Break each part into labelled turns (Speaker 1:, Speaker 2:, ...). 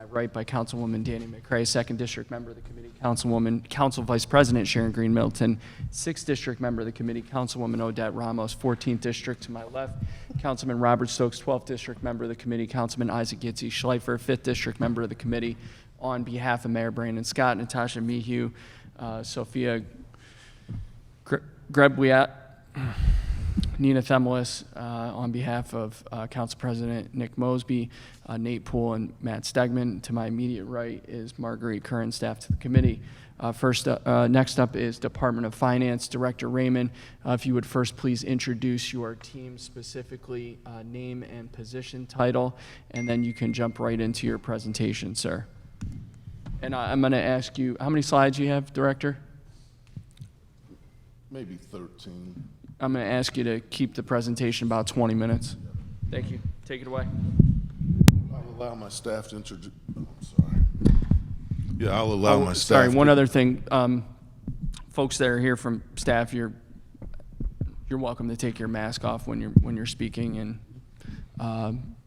Speaker 1: Right by Councilwoman Danny McCray, 2nd District Member of the Committee, Council Vice President Sharon Green Middleton, 6th District Member of the Committee, Councilwoman Odette Ramos, 14th District to my left, Councilman Robert Stokes, 12th District Member of the Committee, Councilman Isaac Gitzi Schleifer, 5th District Member of the Committee. On behalf of Mayor Brandon Scott, Natasha Mihu, Sophia Grebwiat, Nina Themelis, on behalf of Council President Nick Mosby, Nate Poole, and Matt Stegman. To my immediate right is Marguerite Curran, staff to the committee. Next up is Department of Finance, Director Raymond. If you would first please introduce your team, specifically name and position title, and then you can jump right into your presentation, sir. And I'm going to ask you, how many slides you have, Director?
Speaker 2: Maybe 13.
Speaker 1: I'm going to ask you to keep the presentation about 20 minutes. Thank you. Take it away.
Speaker 2: I'll allow my staff to introduce. Oh, I'm sorry. Yeah, I'll allow my staff.
Speaker 1: Sorry, one other thing. Folks that are here from staff, you're welcome to take your mask off when you're speaking. And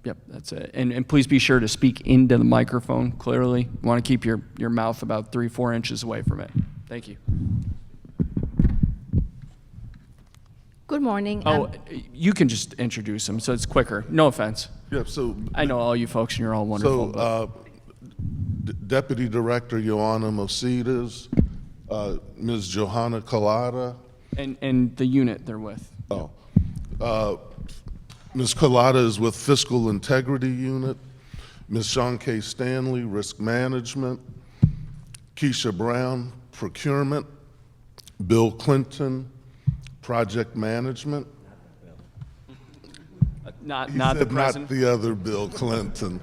Speaker 1: yep, that's it. And please be sure to speak into the microphone clearly. You want to keep your mouth about 3-4 inches away from it. Thank you.
Speaker 3: Good morning.
Speaker 1: Oh, you can just introduce them, so it's quicker. No offense.
Speaker 2: Yeah, so
Speaker 1: I know all you folks, and you're all wonderful.
Speaker 2: So, Deputy Director Joanna Mositas, Ms. Johanna Collada.
Speaker 1: And the unit they're with.
Speaker 2: Oh, Ms. Collada is with Fiscal Integrity Unit. Ms. Sean K. Stanley, Risk Management. Keisha Brown, Procurement. Bill Clinton, Project Management.
Speaker 1: Not the president.
Speaker 2: Not the other Bill Clinton.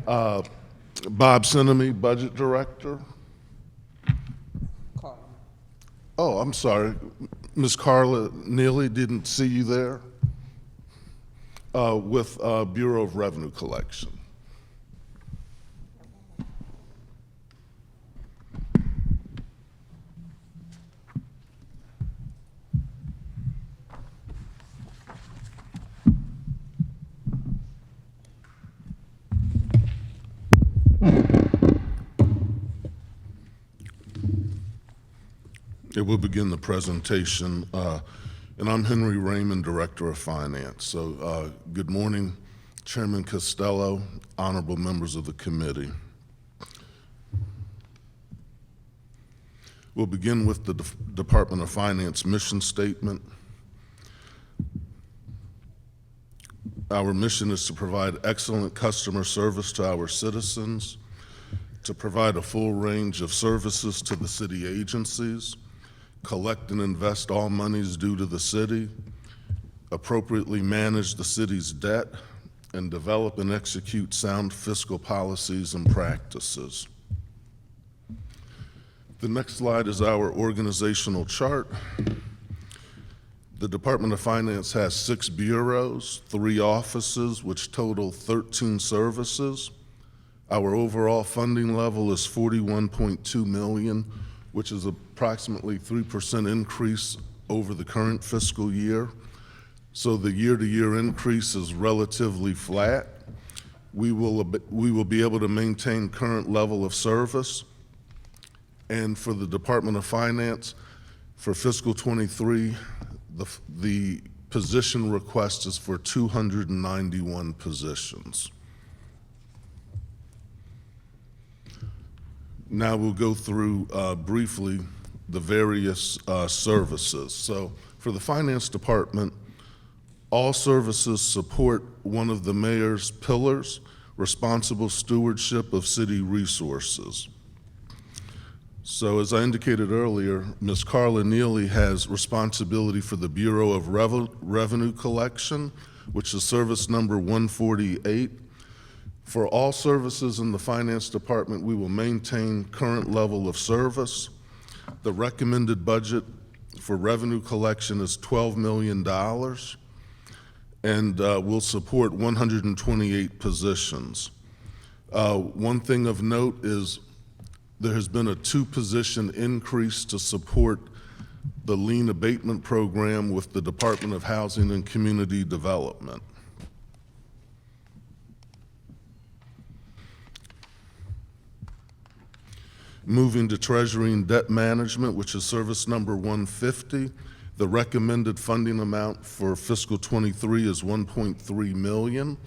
Speaker 2: Bob Sinemy, Budget Director. Oh, I'm sorry. Ms. Carla Neely, didn't see you there. With Bureau of Revenue Collection. It will begin the presentation, and I'm Henry Raymond, Director of Finance. So good morning, Chairman Costello, honorable members of the committee. We'll begin with the Department of Finance mission statement. Our mission is to provide excellent customer service to our citizens, to provide a full range of services to the city agencies, collect and invest all monies due to the city, appropriately manage the city's debt, and develop and execute sound fiscal policies and practices. The next slide is our organizational chart. The Department of Finance has 6 bureaus, 3 offices, which total 13 services. Our overall funding level is $41.2 million, which is approximately 3% increase over the current fiscal year. So the year-to-year increase is relatively flat. We will be able to maintain current level of service. And for the Department of Finance, for fiscal 23, the position request is for 291 positions. Now we'll go through briefly the various services. So for the Finance Department, all services support one of the mayor's pillars, responsible stewardship of city resources. So as I indicated earlier, Ms. Carla Neely has responsibility for the Bureau of Revenue Collection, which is service number 148. For all services in the Finance Department, we will maintain current level of service. The recommended budget for revenue collection is $12 million, and will support 128 positions. One thing of note is there has been a 2-position increase to support the lien abatement program with the Department of Housing and Community Development. Moving to Treasury and Debt Management, which is service number 150. The recommended funding amount for fiscal '23 is $1.3 million.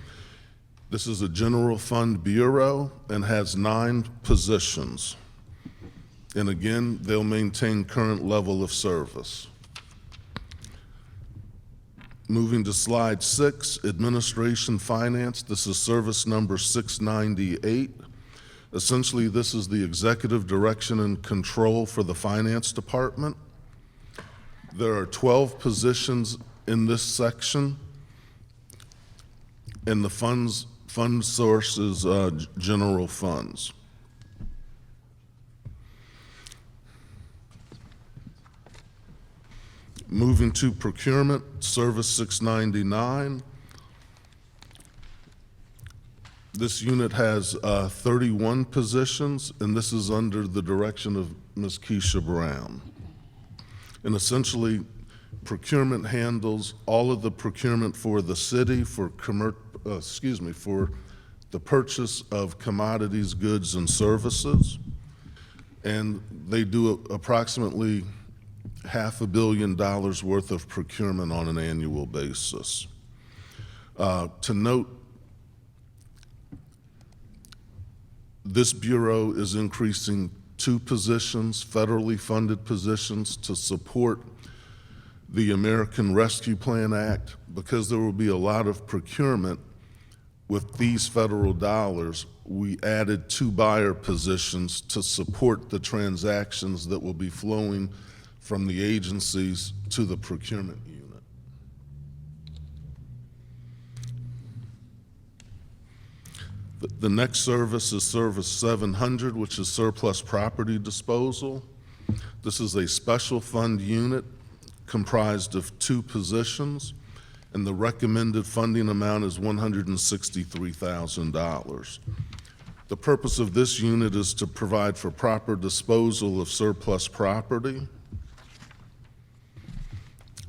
Speaker 2: This is a general fund bureau and has 9 positions. And again, they'll maintain current level of service. Moving to slide 6, Administration Finance. This is service number 698. Essentially, this is the executive direction and control for the finance department. There are 12 positions in this section, and the fund source is general funds. Moving to Procurement, Service 699. This unit has 31 positions, and this is under the direction of Ms. Keisha Brown. And essentially, procurement handles all of the procurement for the city for the purchase of commodities, goods, and services. And they do approximately $500 million worth of procurement on an annual basis. To note, this bureau is increasing 2 positions, federally funded positions, to support the American Rescue Plan Act. Because there will be a lot of procurement with these federal dollars, we added 2 buyer positions to support the transactions that will be flowing from the agencies to the procurement unit. The next service is Service 700, which is surplus property disposal. This is a special fund unit comprised of 2 positions, and the recommended funding amount is $163,000. The purpose of this unit is to provide for proper disposal of surplus property.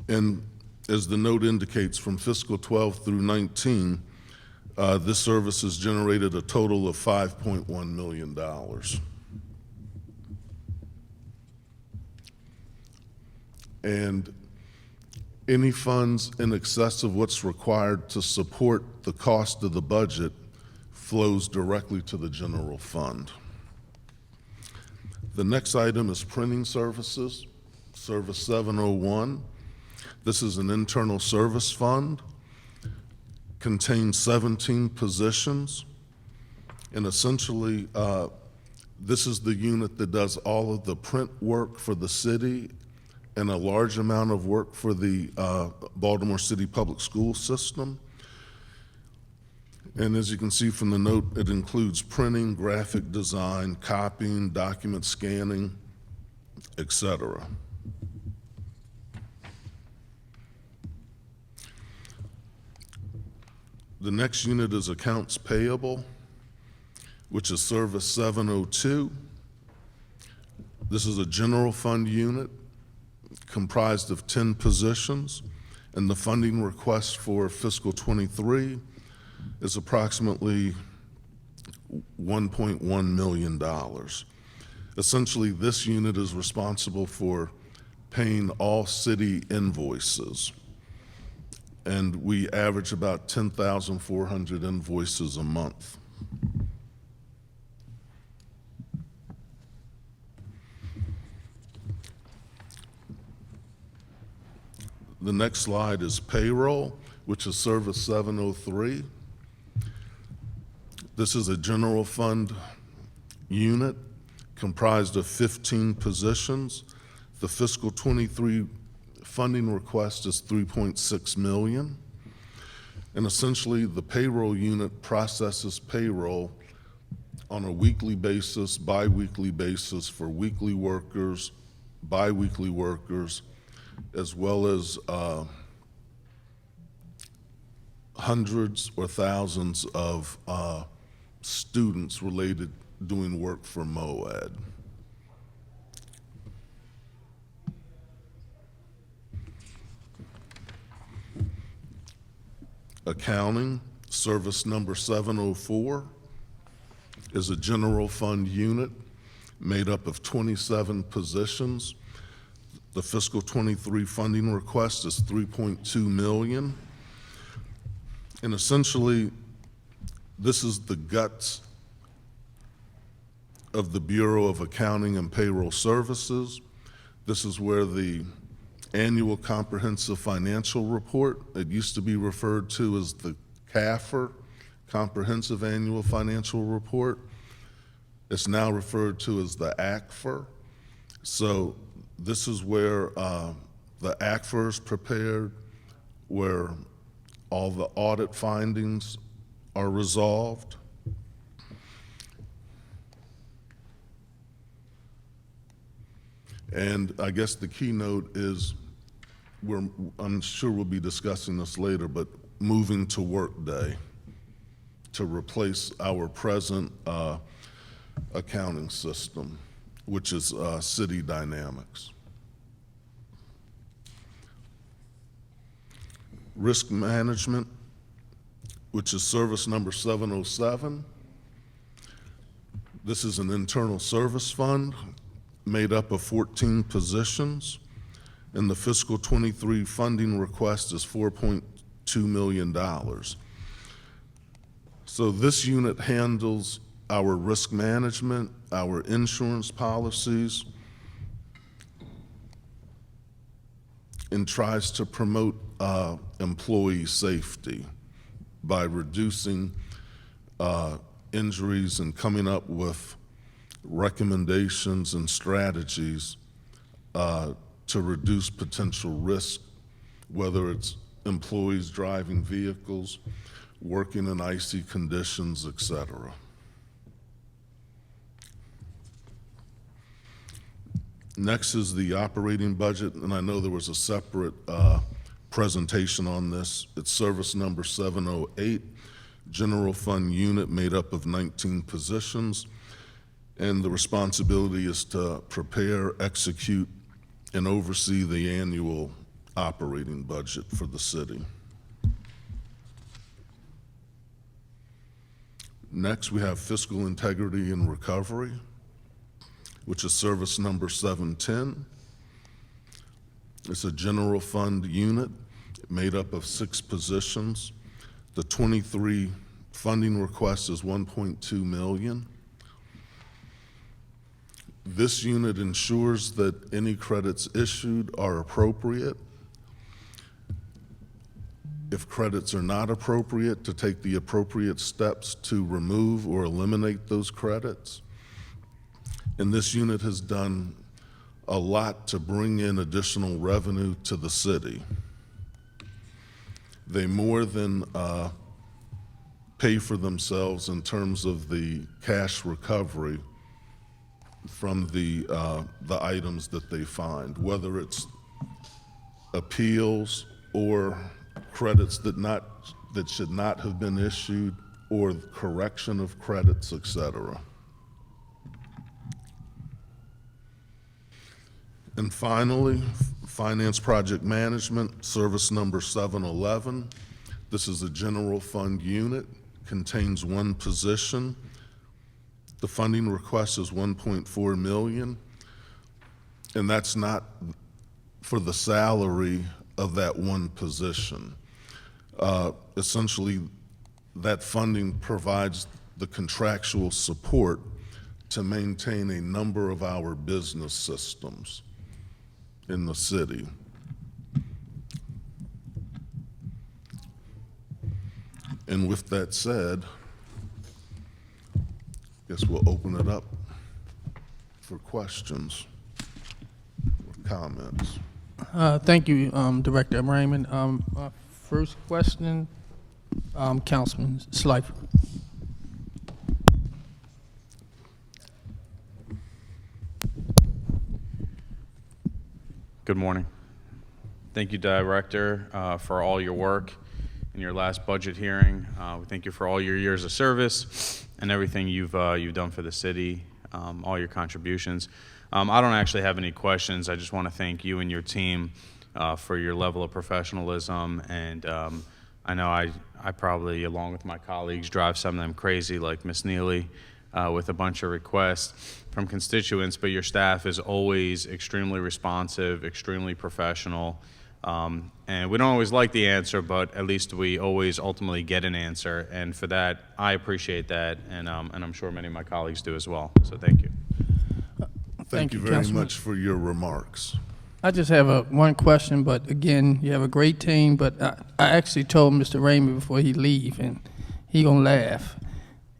Speaker 2: And as the note indicates, from fiscal 12 through 19, this service has generated a total of $5.1 million. And any funds in excess of what's required to support the cost of the budget flows directly to the general fund. The next item is printing services, Service 701. This is an internal service fund, contains 17 positions, and essentially this is the unit that does all of the print work for the city and a large amount of work for the Baltimore City Public School System. And as you can see from the note, it includes printing, graphic design, copying, document scanning, etc. The next unit is Accounts Payable, which is Service 702. This is a general fund unit comprised of 10 positions, and the funding request for fiscal '23 is approximately $1.1 million. Essentially, this unit is responsible for paying all city invoices, and we average about 10,400 invoices a month. The next slide is Payroll, which is Service 703. This is a general fund unit comprised of 15 positions. The fiscal '23 funding request is $3.6 million. And essentially, the payroll unit processes payroll on a weekly basis, bi-weekly basis for weekly workers, bi-weekly workers, as well as hundreds or thousands of students related doing work for MOAD. Accounting, Service number 704, is a general fund unit. made up of 27 positions. The fiscal 23 funding request is $3.2 million. And essentially, this is the guts of the Bureau of Accounting and Payroll Services. This is where the annual comprehensive financial report, it used to be referred to as the CAFR, Comprehensive Annual Financial Report. It's now referred to as the ACFR. So this is where the ACFR is prepared, where all the audit findings are resolved. And I guess the keynote is, I'm sure we'll be discussing this later, but moving to Workday to replace our present accounting system, which is City Dynamics. Risk management, which is service number 707. This is an internal service fund made up of 14 positions, and the fiscal 23 funding request is $4.2 million. So this unit handles our risk management, our insurance policies, and tries to promote employee safety by reducing injuries and coming up with recommendations and strategies to reduce potential risk, whether it's employees driving vehicles, working in icy conditions, et cetera. Next is the operating budget, and I know there was a separate presentation on this. It's service number 708, general fund unit made up of 19 positions, and the responsibility is to prepare, execute, and oversee the annual operating budget for the city. Next, we have fiscal integrity and recovery, which is service number 710. It's a general fund unit made up of 6 positions. The 23 funding request is $1.2 million. This unit ensures that any credits issued are appropriate. If credits are not appropriate, to take the appropriate steps to remove or eliminate those credits. And this unit has done a lot to bring in additional revenue to the city. They more than pay for themselves in terms of the cash recovery from the items that they find, whether it's appeals or credits that should not have been issued, or correction of credits, et cetera. And finally, finance project management, service number 711. This is a general fund unit, contains 1 position. The funding request is $1.4 million, and that's not for the salary of that 1 position. Essentially, that funding provides the contractual support to maintain a number of our business systems in the city. And with that said, I guess we'll open it up for questions or comments.
Speaker 4: Thank you, Director Raymond. First question, Councilman Slifer.
Speaker 5: Good morning. Thank you, Director, for all your work in your last budget hearing. We thank you for all your years of service and everything you've done for the city, all your contributions. I don't actually have any questions. I just want to thank you and your team for your level of professionalism. And I know I probably, along with my colleagues, drive some of them crazy, like Ms. Neely. with a bunch of requests from constituents, but your staff is always extremely responsive, extremely professional. And we don't always like the answer, but at least we always ultimately get an answer. And for that, I appreciate that, and I'm sure many of my colleagues do as well. So thank you.
Speaker 2: Thank you very
Speaker 4: Councilman.
Speaker 2: much for your remarks.
Speaker 4: I just have one question, but again, you have a great team, but I actually told Mr. Raymond before he leave, and he gonna laugh.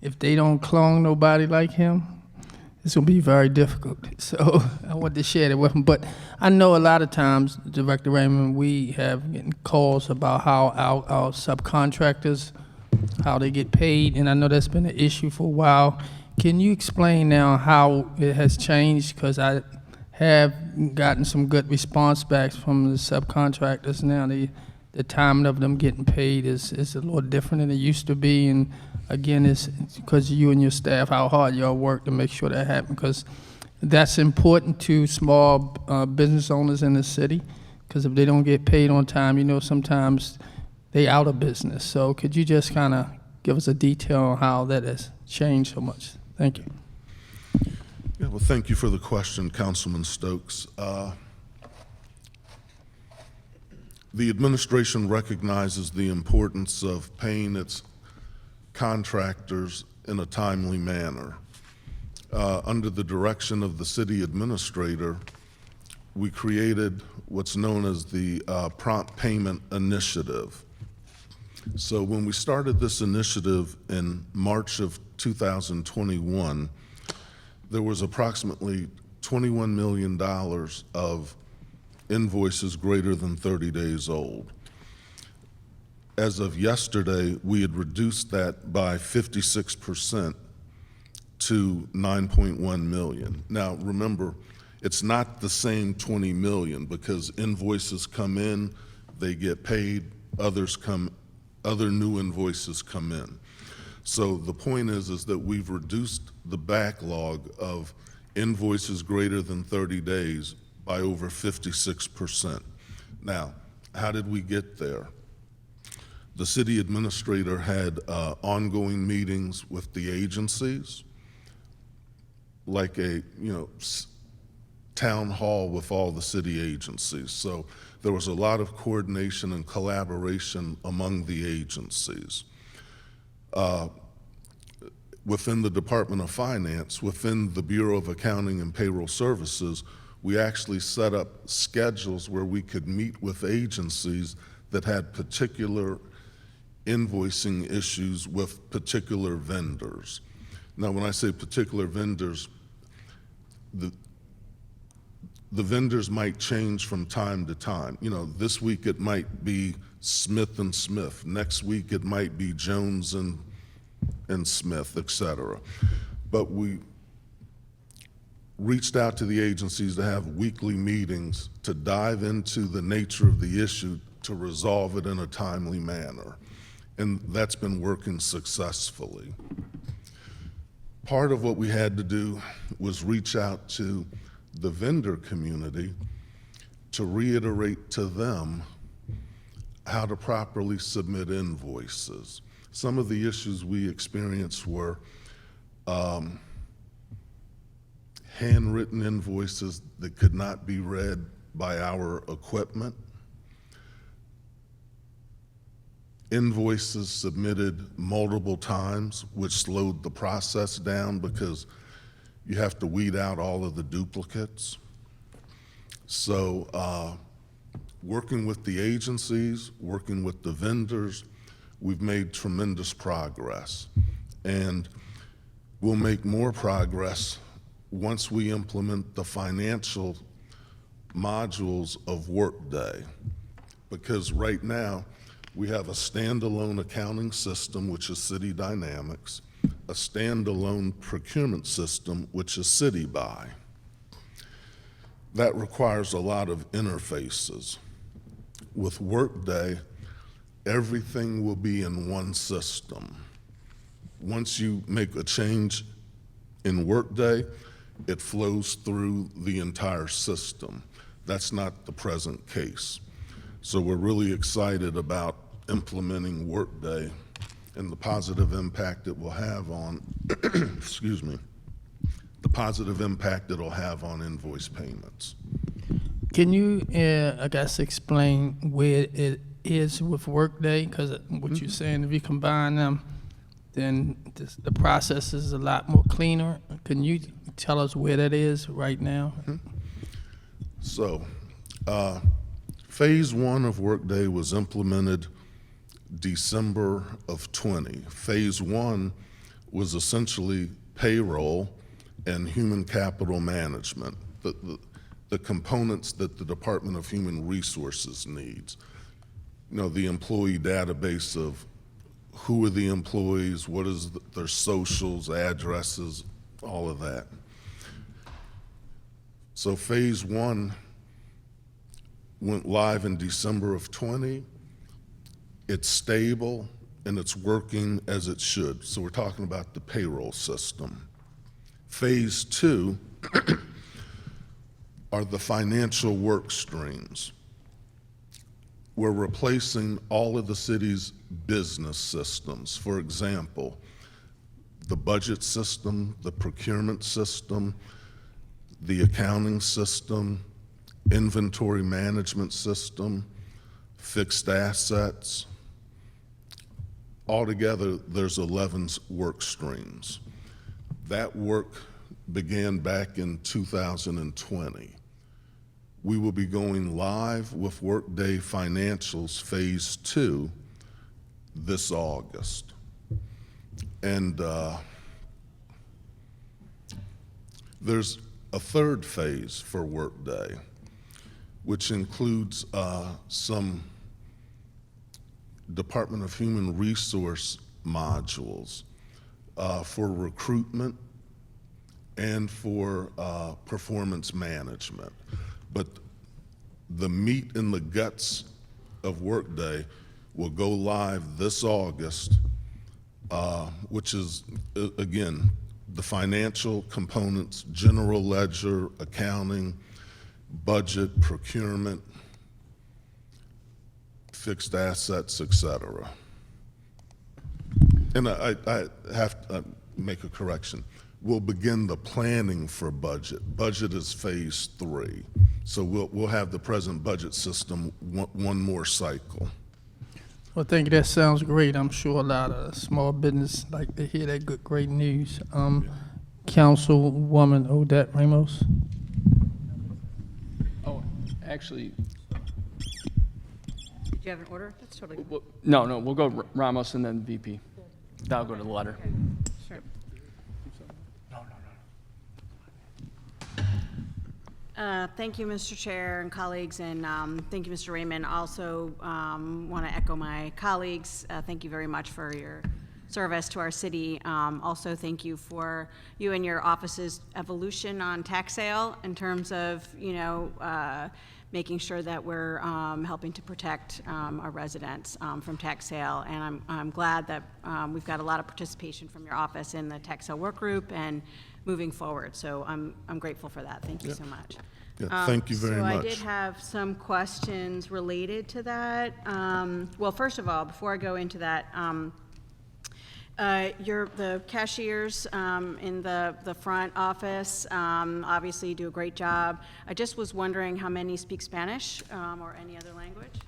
Speaker 4: If they don't clone nobody like him, it's gonna be very difficult. So I wanted to share that with him. But I know a lot of times, Director Raymond, we have getting calls about how our subcontractors, how they get paid, and I know that's been an issue for a while. Can you explain now how it has changed? Because I have gotten some good response backs from the subcontractors now. The timing of them getting paid is a little different than it used to be. And again, it's because you and your staff, how hard y'all work to make sure that happens. Because that's important to small business owners in the city. Because if they don't get paid on time, you know, sometimes they out of business. So could you just kind of give us a detail on how that has changed so much? Thank you.
Speaker 2: Yeah, well, thank you for the question, Councilman Stokes. The administration recognizes the importance of paying its contractors in a timely manner. Under the direction of the city administrator, we created what's known as the Prompt Payment Initiative. So when we started this initiative in March of 2021, there was approximately $21 million of invoices greater than 30 days old. As of yesterday, we had reduced that by 56% to 9.1 million. Now, remember, it's not the same 20 million because invoices come in, they get paid, other new invoices come in. So the point is that we've reduced the backlog of invoices greater than 30 days by over 56%. Now, how did we get there? The city administrator had ongoing meetings with the agencies, like a town hall with all the city agencies. So there was a lot of coordination and collaboration among the agencies. Within the Department of Finance, within the Bureau of Accounting and Payroll Services, we actually set up schedules where we could meet with agencies that had particular invoicing issues with particular vendors. Now, when I say particular vendors, the vendors might change from time to time. You know, this week it might be Smith and Smith. Next week it might be Jones and Smith, et cetera. But we reached out to the agencies to have weekly meetings to dive into the nature of the issue to resolve it in a timely manner. And that's been working successfully. Part of what we had to do was reach out to the vendor community to reiterate to them how to properly submit invoices. Some of the issues we experienced were handwritten invoices that could not be read by our equipment, invoices submitted multiple times, which slowed the process down because you have to weed out all of the duplicates. So working with the agencies, working with the vendors, we've made tremendous progress. And we'll make more progress once we implement the financial modules of Workday. Because right now, we have a standalone accounting system, which is City Dynamics, a standalone procurement system, which is City Buy. That requires a lot of interfaces. With Workday, everything will be in one system. Once you make a change in Workday, it flows through the entire system. That's not the present case. So we're really excited about implementing Workday and the positive impact it will have on, excuse me, the positive impact it'll have on invoice payments.
Speaker 4: Can you, I guess, explain where it is with Workday? Because what you're saying, if you combine them, then the process is a lot more cleaner. Can you tell us where that is right now?
Speaker 2: So, phase 1 of Workday was implemented December of 20. Phase 1 was essentially payroll and human capital management, the components that the Department of Human Resources needs. You know, the employee database of who are the employees, what is their socials, addresses, all of that. So phase 1 went live in December of 20. It's stable and it's working as it should. So we're talking about the payroll system. Phase 2 are the financial work streams. We're replacing all of the city's business systems. For example, the budget system, the procurement system, the accounting system, inventory management system, fixed assets. Altogether, there's 11 work streams. That work began back in 2020. We will be going live with Workday Financials Phase 2 this August. And there's a third phase for Workday, which includes some Department of Human Resource modules for recruitment and for performance management. But the meat and the guts of Workday will go live this August, which is, again, the financial components, general ledger, accounting, budget, procurement, fixed assets, et cetera. And I have to make a correction. We'll begin the planning for budget. Budget is phase 3. So we'll have the present budget system one more cycle.
Speaker 4: Well, thank you. That sounds great. I'm sure a lot of small business like to hear that great news. Councilwoman Odette Ramos.
Speaker 1: Oh, actually,
Speaker 6: Do you have an order? That's totally good.
Speaker 1: no, we'll go Ramos and then VP. That'll go to the letter.
Speaker 6: Sure. Thank you, Mr. Chair and colleagues, and thank you, Mr. Raymond. Also want to echo my colleagues. Thank you very much for your service to our city. Also, thank you for you and your office's evolution on tax sale in terms of, making sure that we're helping to protect our residents from tax sale. And I'm glad that we've got a lot of participation from your office in the tax sale work group and moving forward. So I'm grateful for that. Thank you so much.
Speaker 2: Yeah, thank you very much.
Speaker 6: So I did have some questions related to that. Well, first of all, before I go into that, the cashiers in the front office obviously do a great job. I just was wondering how many speak Spanish or any other language?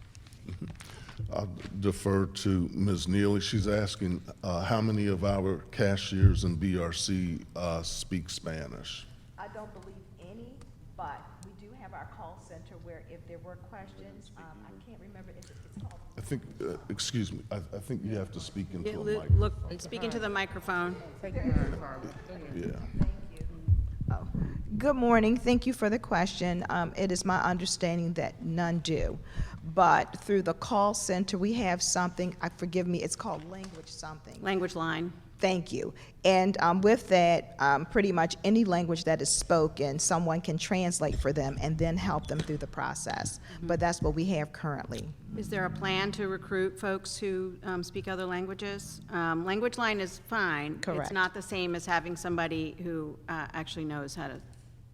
Speaker 2: I'll defer to Ms. Neely. She's asking how many of our cashiers in BRC speak Spanish?
Speaker 7: I don't believe any, but we do have our call center where if there were questions, I can't remember, it's called.
Speaker 2: I think, excuse me, I think you have to speak into a
Speaker 6: Look,
Speaker 2: microphone.
Speaker 6: speak into the microphone.
Speaker 2: Yeah.
Speaker 7: Oh. Good morning. Thank you for the question. It is my understanding that none do. But through the call center, we have something, forgive me, it's called language something.
Speaker 6: Language line.
Speaker 7: Thank you. And with that, pretty much any language that is spoken, someone can translate for them and then help them through the process. But that's what we have currently.
Speaker 6: Is there a plan to recruit folks who speak other languages? Language line is fine.
Speaker 7: Correct.
Speaker 6: It's not the same as having somebody who actually knows how to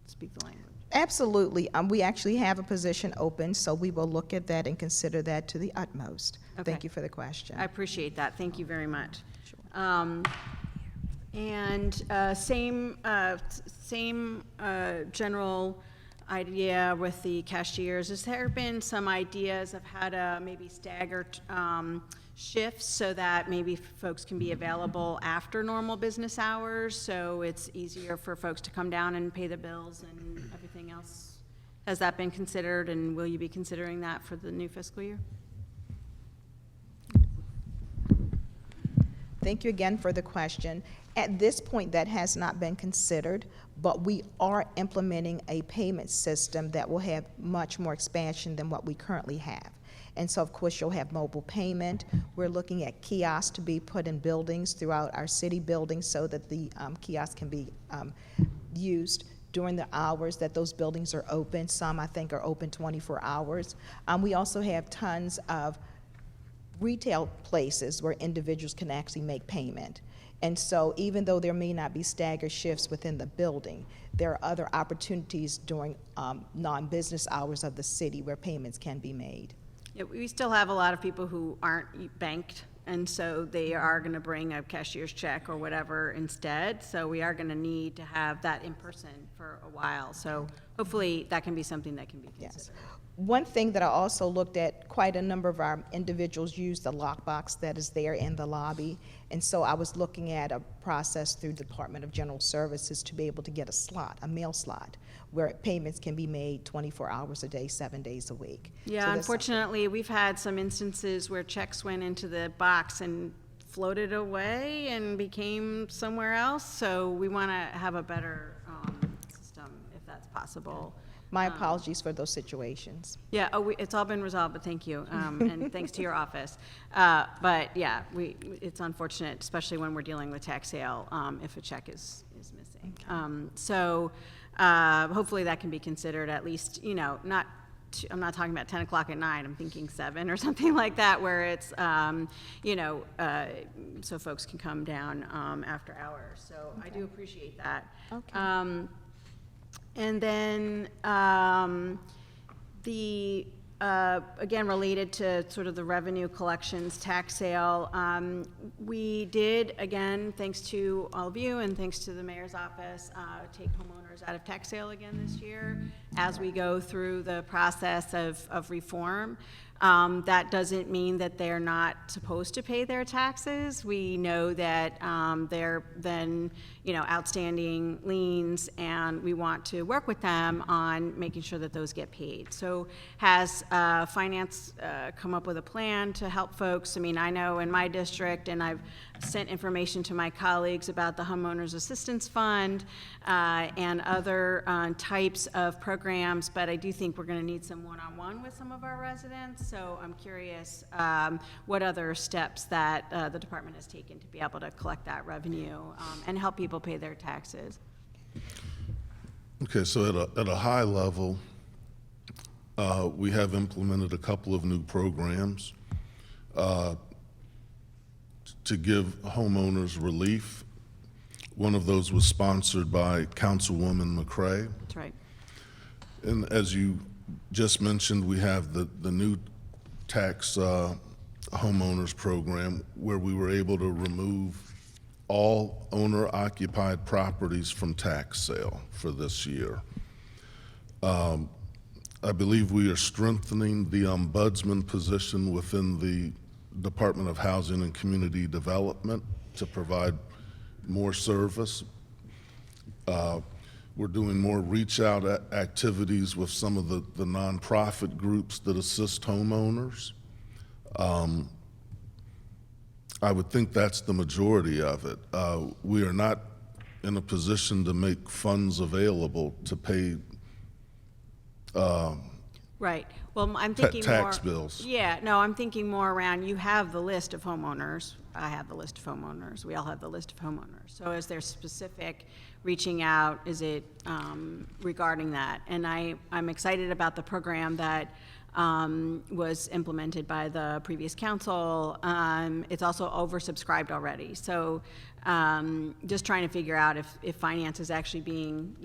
Speaker 6: speak the language.
Speaker 7: Absolutely. We actually have a position open, so we will look at that and consider that to the utmost. Thank you for the question.
Speaker 6: I appreciate that. Thank you very much. And same general idea with the cashiers. Has there been some ideas of how to maybe stagger shifts so that maybe folks can be available after normal business hours, so it's easier for folks to come down and pay the bills and everything else? Has that been considered, and will you be considering that for the new fiscal year?
Speaker 7: Thank you again for the question. At this point, that has not been considered, but we are implementing a payment system that will have much more expansion than what we currently have. And so, of course, you'll have mobile payment. We're looking at kiosks to be put in buildings throughout our city buildings so that the kiosks can be used during the hours that those buildings are open. Some, I think, are open 24 hours. We also have tons of retail places where individuals can actually make payment. And so even though there may not be staggered shifts within the building, there are other opportunities during non-business hours of the city where payments can be made.
Speaker 6: Yeah, we still have a lot of people who aren't banked, and so they are going to bring a cashier's check or whatever instead. So we are going to need to have that in person for a while. So hopefully that can be something that can be considered.
Speaker 7: Yes. One thing that I also looked at, quite a number of our individuals use the lockbox that is there in the lobby. And so I was looking at a process through the Department of General Services to be able to get a slot, a mail slot, where payments can be made 24 hours a day, 7 days a week.
Speaker 6: Yeah,
Speaker 7: So
Speaker 6: unfortunately, we've had some instances where checks went into the box and floated away and became somewhere else. So we want to have a better system if that's possible.
Speaker 7: my apologies for those situations.
Speaker 6: Yeah, it's all been resolved, but thank you, and thanks to your office. But yeah, it's unfortunate, especially when we're dealing with tax sale, if a check is missing. So hopefully that can be considered at least, not, I'm not talking about 10 o'clock at night, I'm thinking 7 or something like that, where it's, so folks can come down after hours. So okay. I do appreciate that. Okay. And then again, related to sort of the revenue collections, tax sale, we did, again, thanks to all of you and thanks to the mayor's office, take homeowners out of tax sale again this year as we go through the process of reform. That doesn't mean that they're not supposed to pay their taxes. We know that they're then, outstanding liens, and we want to work with them on making sure that those get paid. So has finance come up with a plan to help folks? I mean, I know in my district, and I've sent information to my colleagues about the Homeowners Assistance Fund and other types of programs, but I do think we're going to need some one-on-one with some of our residents. So I'm curious what other steps that the department has taken to be able to collect that revenue and help people pay their taxes.
Speaker 2: Okay, so at a high level, we have implemented a couple of new programs to give homeowners relief. One of those was sponsored by Councilwoman McCray.
Speaker 6: That's right.
Speaker 2: And as you just mentioned, we have the new tax homeowners program where we were able to remove all owner-occupied properties from tax sale for this year. I believe we are strengthening the ombudsman position within the Department of Housing and Community Development to provide more service. We're doing more reach-out activities with some of the nonprofit groups that assist homeowners. I would think that's the majority of it. We are not in a position to make funds available to pay
Speaker 6: right. Well, I'm thinking
Speaker 2: tax
Speaker 6: more,
Speaker 2: bills.
Speaker 6: Yeah, no, I'm thinking more around, you have the list of homeowners. I have the list of homeowners. We all have the list of homeowners. So is there specific reaching out? Is it regarding that? And I'm excited about the program that was implemented by the previous council. It's also oversubscribed already. So just trying to figure out if finance is actually being,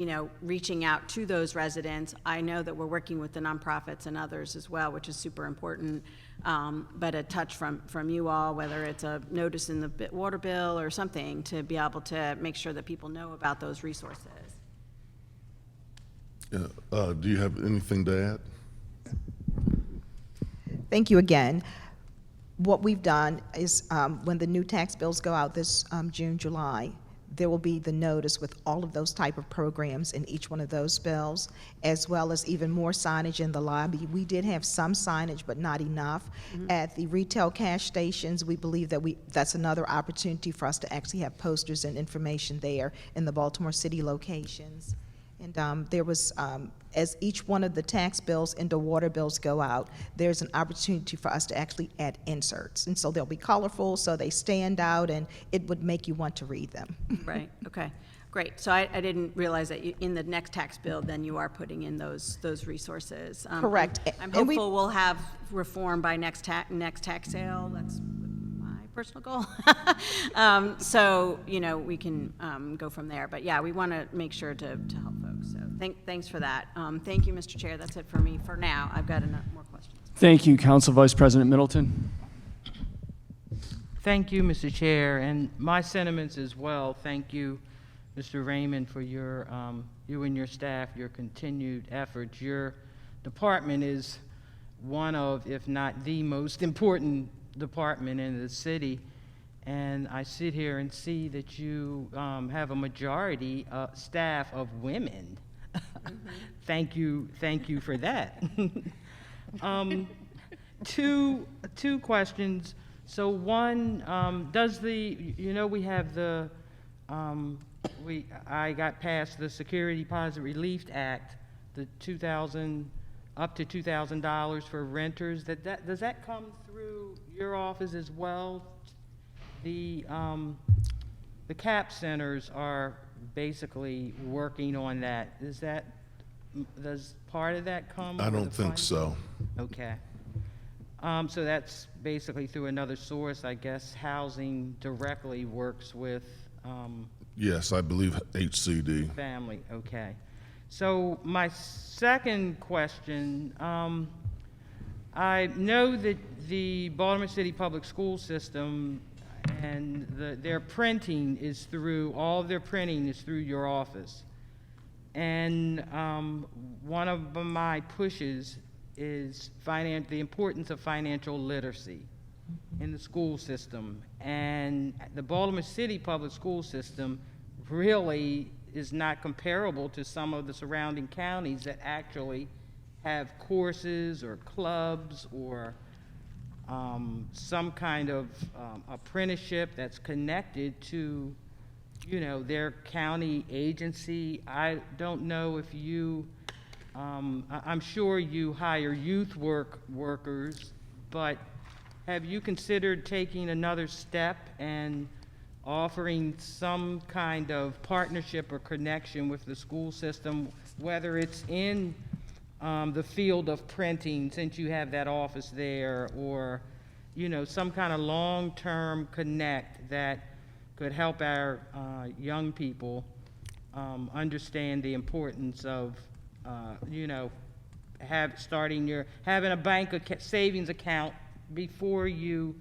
Speaker 6: reaching out to those residents. I know that we're working with the nonprofits and others as well, which is super important. But a touch from you all, whether it's a notice in the water bill or something, to be able to make sure that people know about those resources.
Speaker 2: Do you have anything to add?
Speaker 7: Thank you again. What we've done is when the new tax bills go out this June, July, there will be the notice with all of those type of programs in each one of those bills, as well as even more signage in the lobby. We did have some signage, but not enough. At the retail cash stations, we believe that that's another opportunity for us to actually have posters and information there in the Baltimore City locations. And there was, as each one of the tax bills and the water bills go out, there's an opportunity for us to actually add inserts. And so they'll be colorful, so they stand out, and it would make you want to read them.
Speaker 6: Right, okay, great. So I didn't realize that in the next tax bill, then you are putting in those resources.
Speaker 7: Correct.
Speaker 6: I'm
Speaker 7: And
Speaker 6: hopeful we'll have reform by next tax sale. That's my personal goal. So, we can go from there. But yeah, we want to make sure to help folks. So thanks for that. Thank you, Mr. Chair. That's it for me for now. I've got more questions.
Speaker 1: Thank you, Council Vice President Middleton.
Speaker 8: Thank you, Mr. Chair, and my sentiments as well. Thank you, Mr. Raymond, for your, you and your staff, your continued efforts. Your department is one of, if not the most important department in the city, and I sit here and see that you have a majority staff of women. Thank you for that. Two questions. So one, does we have the, I got past the Security Deposit Relief Act, the up to $2,000 for renters. Does that come through your office as well? The CAP centers are basically working on that. Does part of that come?
Speaker 2: I don't think so.
Speaker 8: Okay. So that's basically through another source, I guess. Housing directly works with
Speaker 2: Yes, I believe HCD.
Speaker 8: family. Okay. So my second question, I know that the Baltimore City Public School System and their printing is through, all of their printing is through your office. And one of my pushes is the importance of financial literacy in the school system. And the Baltimore City Public School System really is not comparable to some of the surrounding counties that actually have courses or clubs or some kind of apprenticeship that's connected to, their county agency. I don't know if you, I'm sure you hire youth workers, but have you considered taking another step and offering some kind of partnership or connection with the school system, whether it's in the field of printing, since you have that office there, or some kind of long-term connect that could help our young people understand the importance of having a bank savings account before you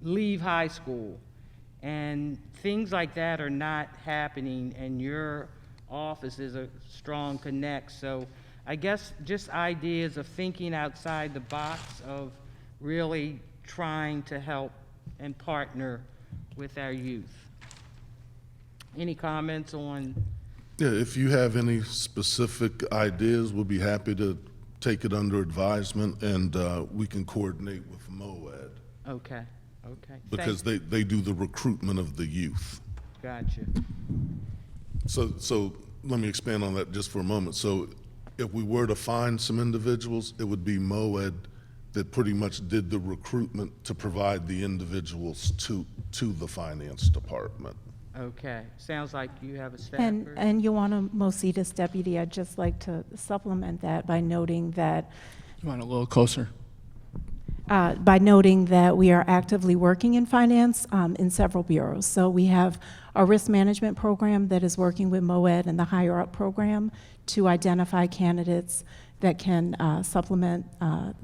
Speaker 8: leave high school. And things like that are not happening, and your office is a strong connect. So I guess just ideas of thinking outside the box, of really trying to help and partner with our youth. Any comments on?
Speaker 2: Yeah, if you have any specific ideas, we'll be happy to take it under advisement, and we can coordinate with MOED.
Speaker 8: Okay, okay.
Speaker 2: Because they do the recruitment of the youth.
Speaker 8: Gotcha.
Speaker 2: So let me expand on that just for a moment. So if we were to find some individuals, it would be MOED that pretty much did the recruitment to provide the individuals to the finance department.
Speaker 8: Okay, sounds like you have a staff
Speaker 3: And,
Speaker 8: person.
Speaker 3: Ioana Mositas, deputy, I'd just like to supplement that by noting that
Speaker 1: You want a little closer?
Speaker 9: By noting that we are actively working in finance in several bureaus. So we have a risk management program that is working with MOED and the Higher Up program to identify candidates that can supplement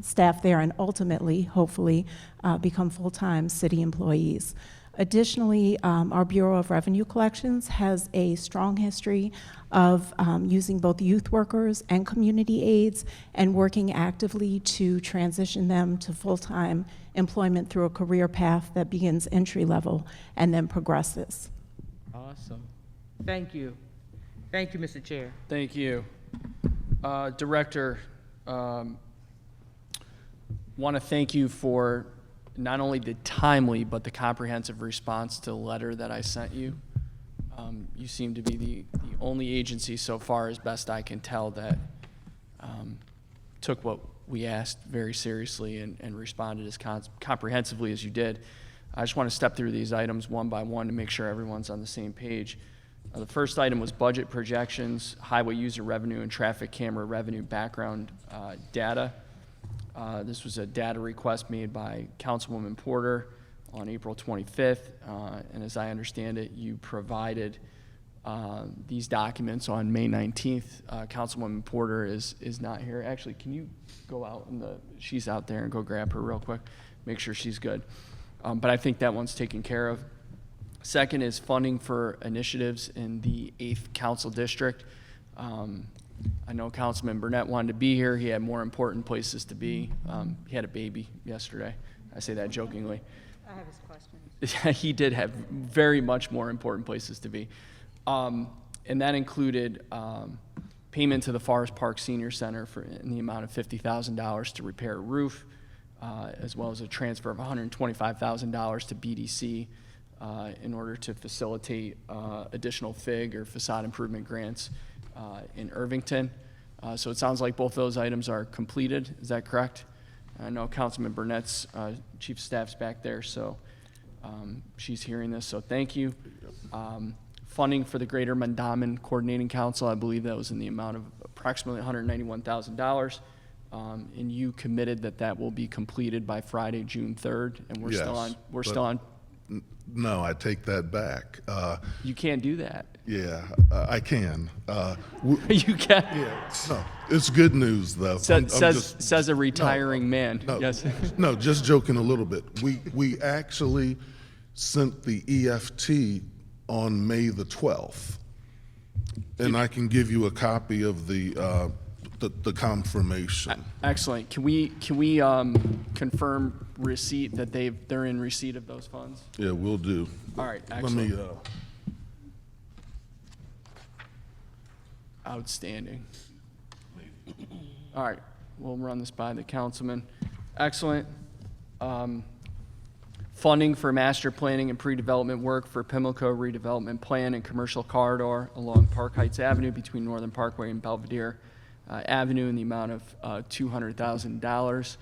Speaker 9: staff there and ultimately, hopefully, become full-time city employees. Additionally, our Bureau of Revenue Collections has a strong history of using both youth workers and community aides and working actively to transition them to full-time employment through a career path that begins entry level and then progresses.
Speaker 8: Awesome. Thank you. Thank you, Mr. Chair.
Speaker 1: Thank you. Director, want to thank you for not only the timely but the comprehensive response to the letter that I sent you. You seem to be the only agency so far, as best I can tell, that took what we asked very seriously and responded as comprehensively as you did. I just want to step through these items one by one to make sure everyone's on the same page. The first item was budget projections, highway user revenue, and traffic camera revenue background data. This was a data request made by Councilwoman Porter on April 25th, and as I understand it, you provided these documents on May 19th. Councilwoman Porter is not here. Actually, can you go out she's out there, and go grab her real quick, make sure she's good. But I think that one's taken care of. Second is funding for initiatives in the 8th Council District. I know Councilman Burnett wanted to be here. He had more important places to be. He had a baby yesterday. I say that jokingly.
Speaker 6: I have his questions.
Speaker 1: He did have very much more important places to be. And that included payment to the Forest Park Senior Center in the amount of $50,000 to repair a roof, as well as a transfer of $125,000 to BDC in order to facilitate additional FIG or facade improvement grants in Irvington. So it sounds like both those items are completed. Is that correct? I know Councilman Burnett's chief of staff's back there, so she's hearing this, so thank you. Funding for the Greater Mondawmin Coordinating Council, I believe that was in the amount of approximately $191,000. And you committed that will be completed by Friday, June 3rd, and we're still on.
Speaker 2: No, I take that back.
Speaker 1: You can't do that.
Speaker 2: Yeah, I can.
Speaker 1: You can.
Speaker 2: Yeah, no, it's good news though.
Speaker 1: Says a retiring man.
Speaker 2: No,
Speaker 1: Yes.
Speaker 2: No, just joking a little bit. We actually sent the EFT on May the 12th, and I can give you a copy of the confirmation.
Speaker 1: Excellent. Can we confirm receipt that they're in receipt of those funds?
Speaker 2: Yeah, we'll do.
Speaker 1: All right.
Speaker 2: Let
Speaker 1: Excellent.
Speaker 2: me.
Speaker 1: Outstanding. All right, we'll run this by the councilman. Excellent. Funding for master planning and pre-development work for Pimlico redevelopment plan and commercial corridor along Park Heights Avenue between Northern Parkway and Belvedere Avenue in the amount of $200,000.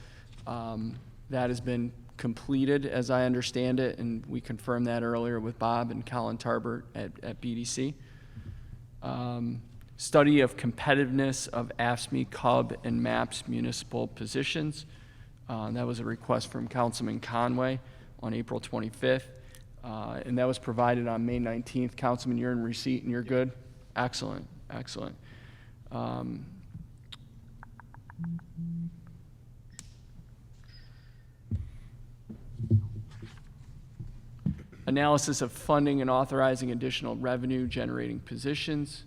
Speaker 1: That has been completed, as I understand it, and we confirmed that earlier with Bob and Colin Tarbert at BDC. Study of competitiveness of AFSCME, CUB, and MAPS municipal positions. That was a request from Councilman Conway on April 25th, and that was provided on May 19th. Councilman, you're in receipt and you're good? Excellent, excellent. Analysis of funding and authorizing additional revenue generating positions.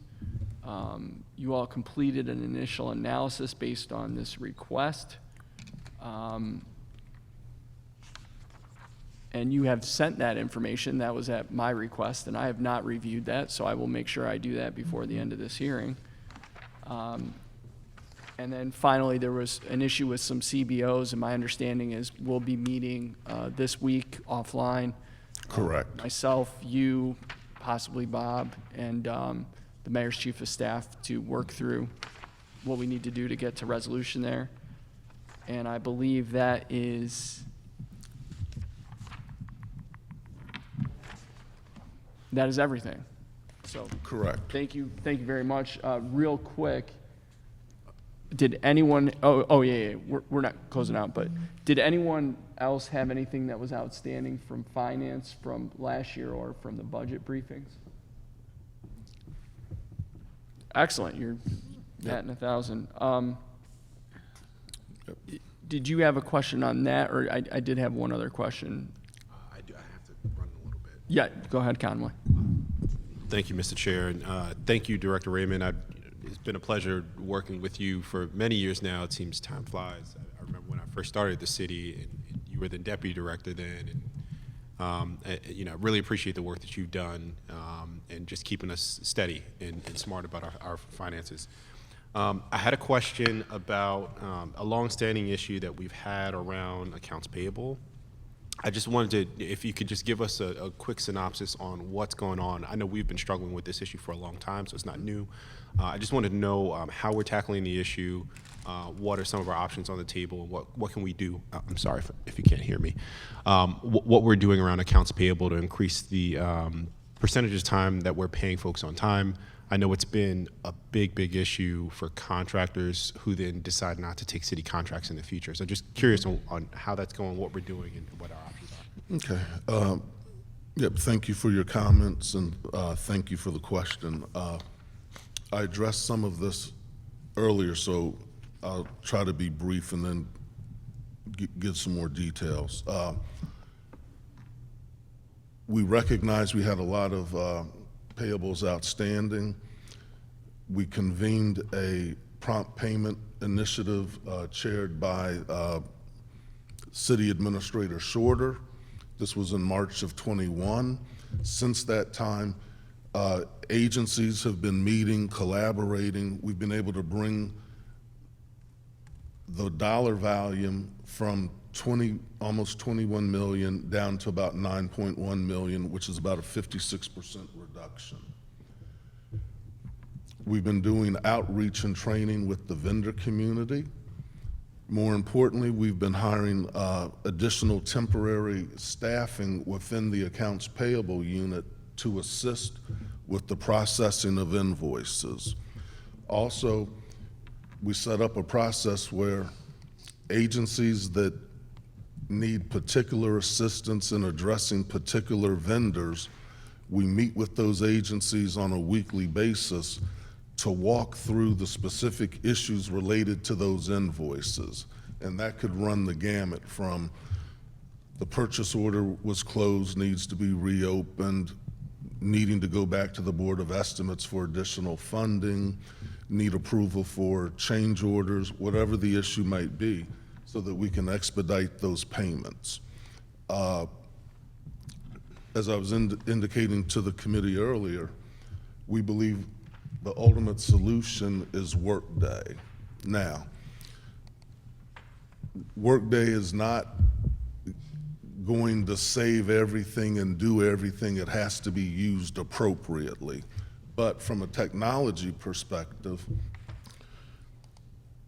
Speaker 1: You all completed an initial analysis based on this request. And you have sent that information. That was at my request, and I have not reviewed that, so I will make sure I do that before the end of this hearing. And then finally, there was an issue with some CBOs, and my understanding is we'll be meeting this week offline.
Speaker 2: Correct.
Speaker 1: Myself, you, possibly Bob, and the mayor's chief of staff to work through what we need to do to get to resolution there. And I believe that is everything. So
Speaker 2: Correct.
Speaker 1: thank you very much. Real quick, Did anyone, yeah, we're not closing out, but did anyone else have anything that was outstanding from finance from last year or from the budget briefings? Excellent, you're batting 1,000. Did you have a question on that, or I did have one other question?
Speaker 10: I do. I have to run a little bit.
Speaker 1: Yeah, go ahead, Conway.
Speaker 10: Thank you, Mr. Chair, and thank you, Director Raymond. It's been a pleasure working with you for many years now. It seems time flies. I remember when I first started at the city, and you were the deputy director then, and you know, really appreciate the work that you've done, and just keeping us steady and smart about our finances. I had a question about a longstanding issue that we've had around accounts payable. I just wanted to, if you could just give us a quick synopsis on what's going on. I know we've been struggling with this issue for a long time, so it's not new. I just wanted to know how we're tackling the issue, what are some of our options on the table, and what can we do? I'm sorry if you can't hear me. What we're doing around accounts payable to increase the percentage of time that we're paying folks on time. I know it's been a big issue for contractors who then decide not to take city contracts in the future. So just curious on how that's going, what we're doing, and what our options are.
Speaker 2: Okay. Yep, thank you for your comments, and thank you for the question. I addressed some of this earlier, so I'll try to be brief and then give some more details. We recognize we had a lot of payables outstanding. We convened a prompt payment initiative chaired by City Administrator Shorter. This was in March of '21. Since that time, agencies have been meeting, collaborating. We've been able to bring the dollar volume from almost 21 million down to about 9.1 million, which is about a 56% reduction. We've been doing outreach and training with the vendor community. More importantly, we've been hiring additional temporary staffing within the accounts payable unit to assist with the processing of invoices. Also, we set up a process where agencies that need particular assistance in addressing particular vendors, we meet with those agencies on a weekly basis to walk through the specific issues related to those invoices. And that could run the gamut from the purchase order was closed, needs to be reopened, needing to go back to the Board of Estimates for additional funding, need approval for change orders, whatever the issue might be, so that we can expedite those payments. As I was indicating to the committee earlier, we believe the ultimate solution is Workday. Now, Workday is not going to save everything and do everything. It has to be used appropriately. But from a technology perspective,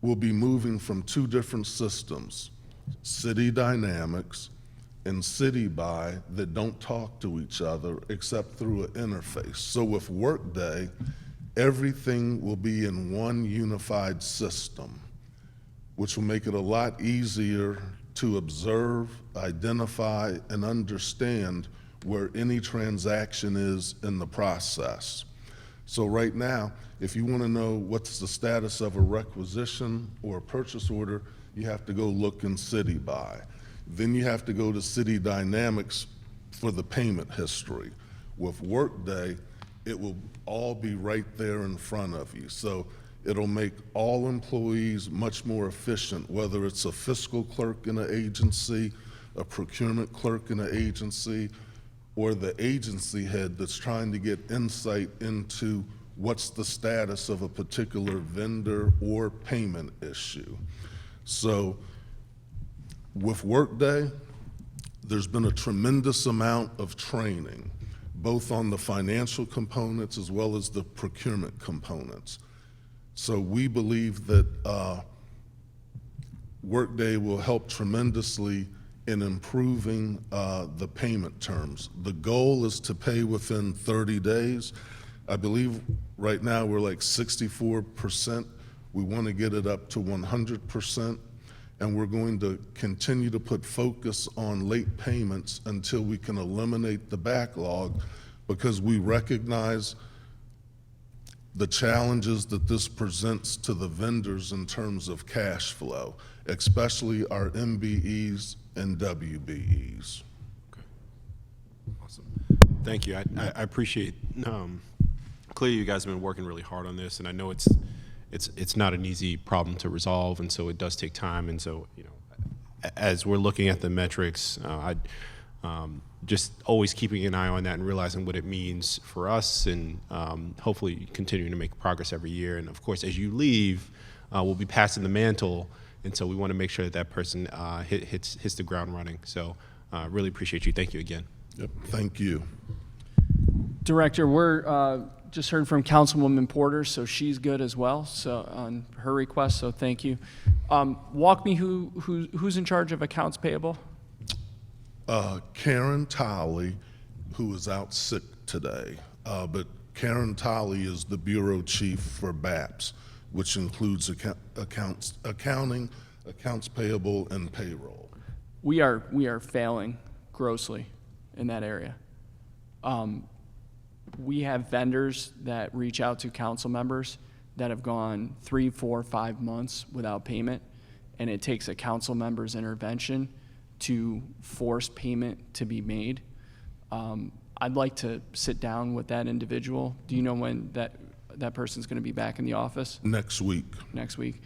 Speaker 2: we'll be moving from two different systems, City Dynamics and City Buy, that don't talk to each other except through an interface. So with Workday, everything will be in one unified system, which will make it a lot easier to observe, identify, and understand where any transaction is in the process. So right now, if you want to know what's the status of a requisition or a purchase order, you have to go look in City Buy. Then you have to go to City Dynamics for the payment history. With Workday, it will all be right there in front of you. So it'll make all employees much more efficient, whether it's a fiscal clerk in an agency, a procurement clerk in an agency, or the agency head that's trying to get insight into what's the status of a particular vendor or payment issue. So with Workday, there's been a tremendous amount of training, both on the financial components as well as the procurement components. So we believe that Workday will help tremendously in improving the payment terms. The goal is to pay within 30 days. I believe right now we're like 64% We want to get it up to 100%, and we're going to continue to put focus on late payments until we can eliminate the backlog, because we recognize the challenges that this presents to the vendors in terms of cash flow, especially our MBEs and WBEs.
Speaker 10: Awesome. Thank you. I appreciate, clearly you guys have been working really hard on this, and I know it's not an easy problem to resolve, and so it does take time. And so, you know, as we're looking at the metrics, just always keeping an eye on that and realizing what it means for us, and hopefully continuing to make progress every year. And of course, as you leave, we'll be passing the mantle, and so we want to make sure that that person hits the ground running. So really appreciate you. Thank you again.
Speaker 2: Yep, thank you.
Speaker 1: Director, we're just heard from Councilwoman Porter, so she's good as well. So on her request, so thank you. Walk me who's in charge of accounts payable?
Speaker 2: Karen Tolley, who is out sick today, but Karen Tolley is the bureau chief for BAPS, which includes accounting, accounts payable, and payroll.
Speaker 1: We are failing grossly in that area. We have vendors that reach out to council members that have gone 3, 4, 5 months without payment, and it takes a council member's intervention to force payment to be made. I'd like to sit down with that individual. Do you know when that person's going to be back in the office?
Speaker 2: Next week.
Speaker 1: Next week.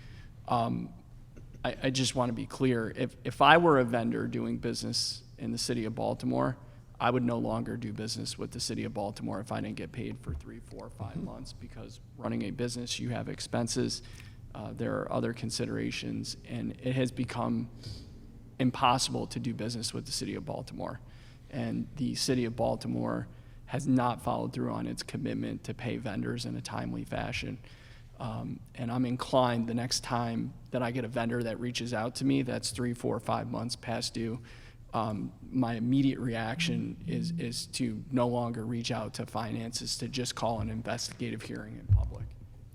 Speaker 1: I just want to be clear. If I were a vendor doing business in the city of Baltimore, I would no longer do business with the city of Baltimore if I didn't get paid for 3, 4, 5 months, because running a business, you have expenses, there are other considerations, and it has become impossible to do business with the city of Baltimore. And the city of Baltimore has not followed through on its commitment to pay vendors in a timely fashion. And I'm inclined the next time that I get a vendor that reaches out to me that's 3, 4, 5 months past due, my immediate reaction is to no longer reach out to finances, to just call an investigative hearing in public.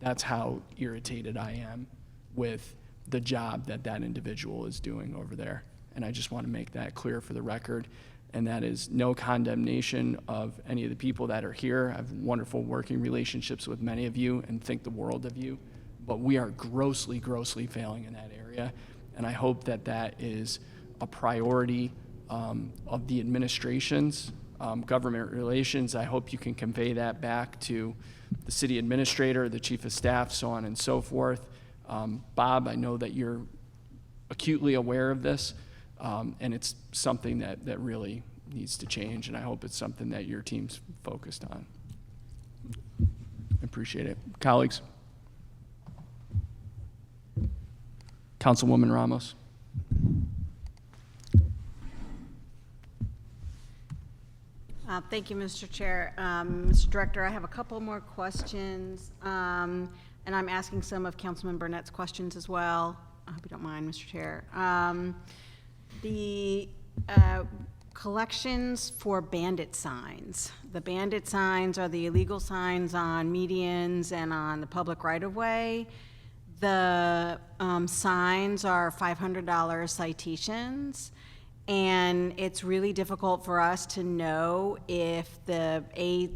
Speaker 1: That's how irritated I am with the job that individual is doing over there. And I just want to make that clear for the record. And that is no condemnation of any of the people that are here. I have wonderful working relationships with many of you and think the world of you. But we are grossly, grossly failing in that area. And I hope that is a priority of the administration's government relations. I hope you can convey that back to the city administrator, the chief of staff, so on and so forth. Bob, I know that you're acutely aware of this, and it's something that really needs to change, and I hope it's something that your team's focused on. I appreciate it. Colleagues? Councilwoman Ramos.
Speaker 6: Thank you, Mr. Chair. Mr. Director, I have a couple more questions, and I'm asking some of Councilman Burnett's questions as well. I hope you don't mind, Mr. Chair. The collections for bandit signs. The bandit signs are the illegal signs on medians and on the public right-of-way. The signs are $500 citations. And it's really difficult for us to know if we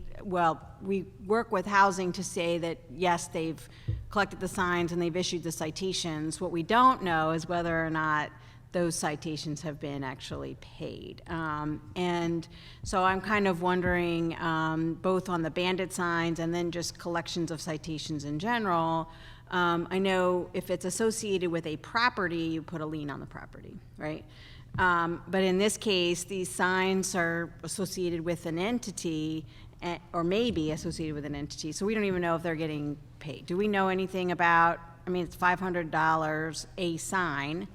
Speaker 6: work with housing to say that, yes, they've collected the signs and they've issued the citations. What we don't know is whether or not those citations have been actually paid. And so I'm kind of wondering, both on the bandit signs and then just collections of citations in general, I know if it's associated with a property, you put a lien on the property, right? But in this case, these signs are associated with an entity, or maybe associated with an entity, so we don't even know if they're getting paid. Do we know anything about, I mean, it's $500 a sign.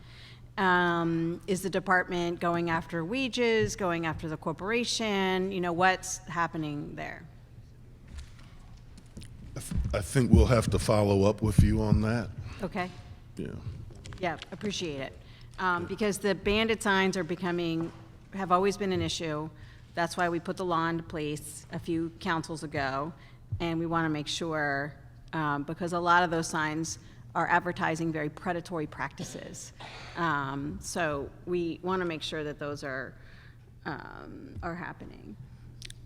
Speaker 6: Is the department going after wages, going after the corporation? You know, what's happening there?
Speaker 2: I think we'll have to follow up with you on that.
Speaker 6: Okay.
Speaker 2: Yeah.
Speaker 6: Yeah, appreciate it. Because the bandit signs have always been an issue. That's why we put the law into place a few councils ago, and we want to make sure, because a lot of those signs are advertising very predatory practices. So we want to make sure that those are happening.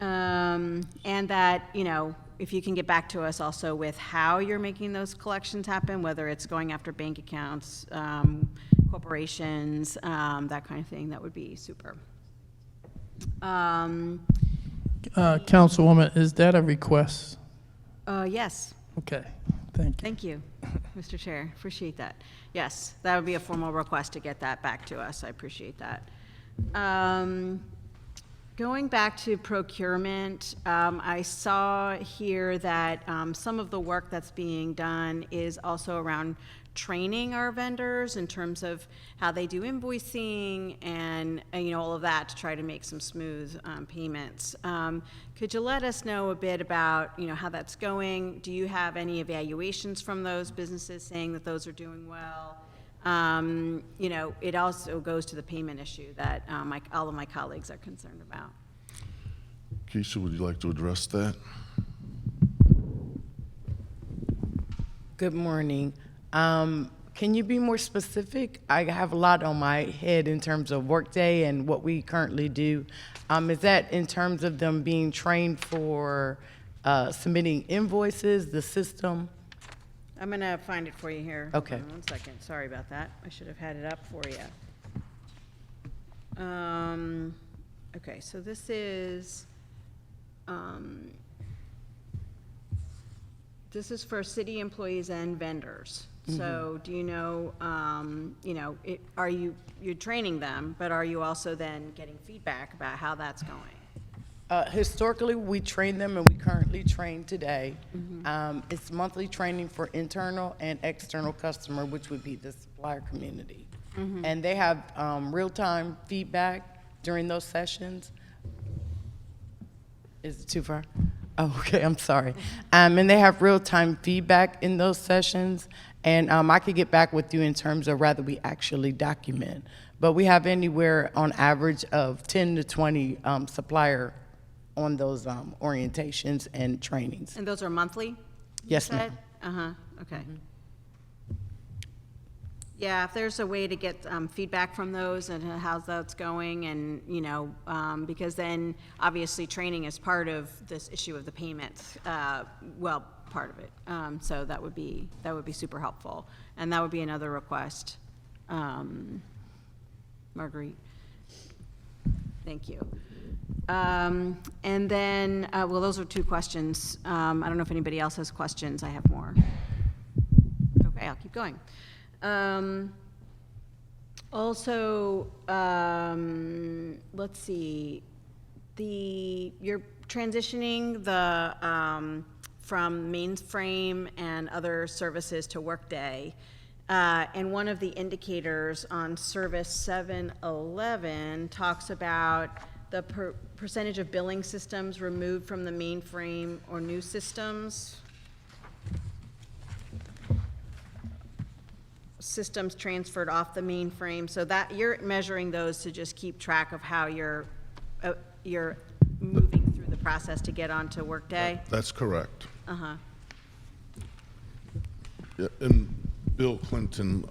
Speaker 6: And that, you know, if you can get back to us also with how you're making those collections happen, whether it's going after bank accounts, corporations, that kind of thing, that would be super.
Speaker 4: Councilwoman, is that a request?
Speaker 6: Yes.
Speaker 4: Okay, thank you.
Speaker 6: Thank you, Mr. Chair. Appreciate that. Yes, that would be a formal request to get that back to us. I appreciate that. Going back to procurement, I saw here that some of the work that's being done is also around training our vendors in terms of how they do invoicing and you know, all of that to try to make some smooth payments. Could you let us know a bit about, you know, how that's going? Do you have any evaluations from those businesses saying that those are doing well? You know, it also goes to the payment issue that all of my colleagues are concerned about.
Speaker 2: Keisha, would you like to address that?
Speaker 11: Good morning. Can you be more specific? I have a lot on my head in terms of Workday and what we currently do. Is that in terms of them being trained for submitting invoices, the system?
Speaker 6: I'm going to find it for you here.
Speaker 11: Okay.
Speaker 6: Hold on 1 second. Sorry about that. I should have had it up for you. Okay, so this is for city employees and vendors. So do you know, you know, you're training them, but are you also then getting feedback about how that's going?
Speaker 11: Historically, we train them, and we currently train today. It's monthly training for internal and external customer, which would be the supplier community. And they have real-time feedback during those sessions. Is it too far? Oh, okay, I'm sorry. And they have real-time feedback in those sessions. And I could get back with you in terms of whether we actually document. But we have anywhere on average of 10 to 20 supplier on those orientations and trainings.
Speaker 6: And those are monthly?
Speaker 11: Yes, ma'am.
Speaker 6: Okay. Yeah, if there's a way to get feedback from those and how that's going, and you know, because then obviously training is part of this issue of the payments. Well, part of it. So that would be super helpful, and that would be another request. Marguerite, thank you. And then, well, those are 2 questions. I don't know if anybody else has questions. I have more. Okay, I'll keep going. Also, let's see, you're transitioning the, from mainframe and other services to Workday. And one of the indicators on Service 711 talks about the percentage of billing systems removed from the mainframe or new systems. Systems transferred off the mainframe, so that you're measuring those to just keep track of how you're moving through the process to get onto Workday.
Speaker 2: That's correct.
Speaker 6: Uh-huh.
Speaker 2: Yeah, and Bill Clinton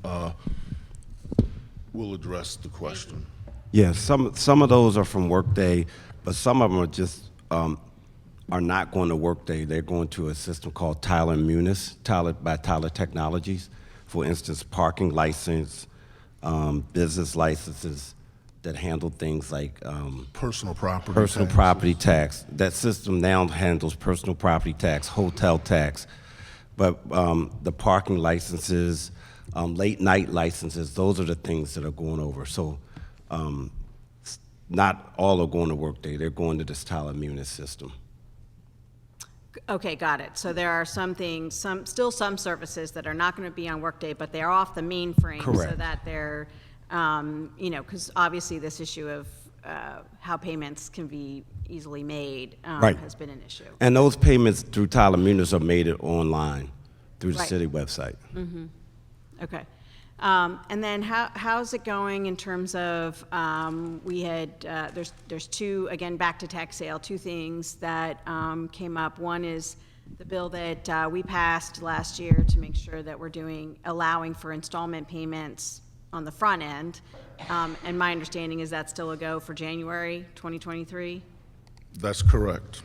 Speaker 2: will address the question.
Speaker 12: Yeah, some of those are from Workday, but some of them are just are not going to Workday. They're going to a system called Tyler Munis, by Tyler Technologies. For instance, parking license, business licenses that handle things like
Speaker 2: Personal property
Speaker 12: property tax. That system now handles personal property tax, hotel tax, but the parking licenses, late night licenses, those are the things that are going over. So not all are going to Workday. They're going to this Tyler Munis system.
Speaker 6: Okay, got it. So there are some things, still some services that are not going to be on Workday, but they're off the mainframe.
Speaker 12: Correct.
Speaker 6: So that they're, you know, because obviously this issue of how payments can be easily made
Speaker 12: Right.
Speaker 6: has been an issue.
Speaker 12: And those payments through Tyler Munis are made online through the
Speaker 6: Right.
Speaker 12: city website.
Speaker 6: Okay. And then how's it going in terms of, we had, there's 2, again, back to tax sale, 2 things that came up. One is the bill that we passed last year to make sure that we're allowing for installment payments on the front end. And my understanding is that's still a go for January 2023.
Speaker 2: That's correct.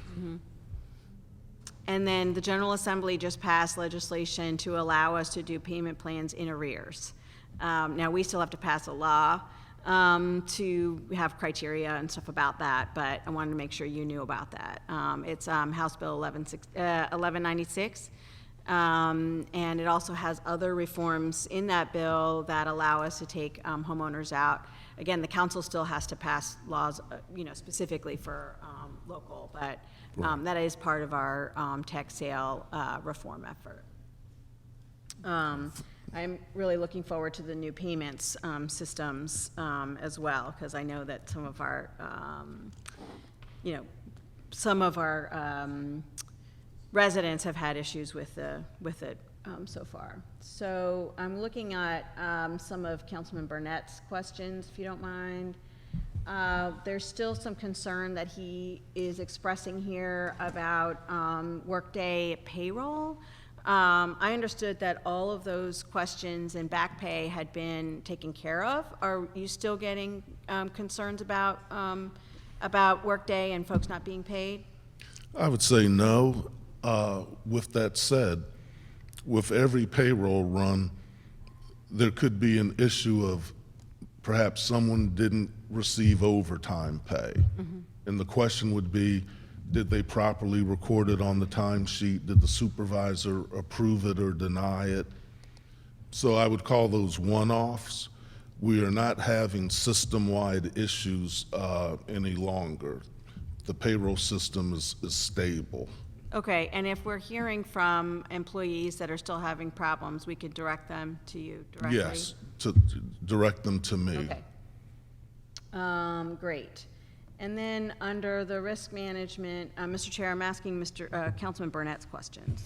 Speaker 6: And then the General Assembly just passed legislation to allow us to do payment plans in arrears. Now, we still have to pass a law to have criteria and stuff about that, but I wanted to make sure you knew about that. It's House Bill 1196, and it also has other reforms in that bill that allow us to take homeowners out. Again, the council still has to pass laws, specifically for local, but that is part of our tax sale reform effort. I'm really looking forward to the new payments systems as well, because I know that some of our, residents have had issues with it so far. So I'm looking at some of Councilman Burnett's questions, if you don't mind. There's still some concern that he is expressing here about Workday payroll. I understood that all of those questions and back pay had been taken care of. Are you still getting concerns about Workday and folks not being paid?
Speaker 2: I would say no. With that said, with every payroll run, there could be an issue of perhaps someone didn't receive overtime pay. And the question would be, did they properly record it on the timesheet? Did the supervisor approve it or deny it? So I would call those one-offs. We are not having system-wide issues any longer. The payroll system is stable.
Speaker 6: Okay, and if we're hearing from employees that are still having problems, we could direct them to you directly?
Speaker 2: Yes, to direct them to me.
Speaker 6: Okay. Great. And then under the risk management, Mr. Chair, I'm asking Councilman Burnett's questions.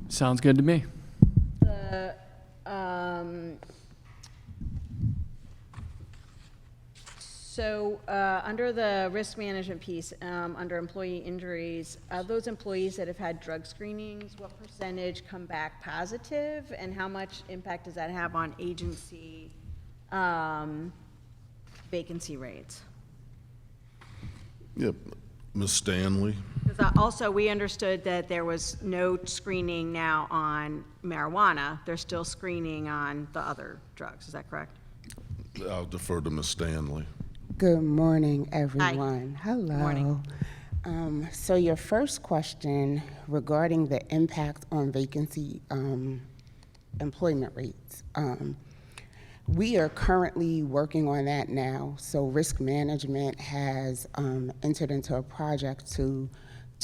Speaker 1: Sounds good to me.
Speaker 6: Under the risk management piece, under employee injuries, those employees that have had drug screenings, what percentage come back positive, and how much impact does that have on agency vacancy rates?
Speaker 2: Yep, Ms. Stanley.
Speaker 6: Because also, we understood that there was no screening now on marijuana. They're still screening on the other drugs. Is that correct?
Speaker 2: I'll defer to Ms. Stanley.
Speaker 13: Good morning, everyone.
Speaker 6: Hi.
Speaker 13: Hello.
Speaker 6: Good morning.
Speaker 13: So your first question regarding the impact on vacancy employment rates. We are currently working on that now. So risk management has entered into a project to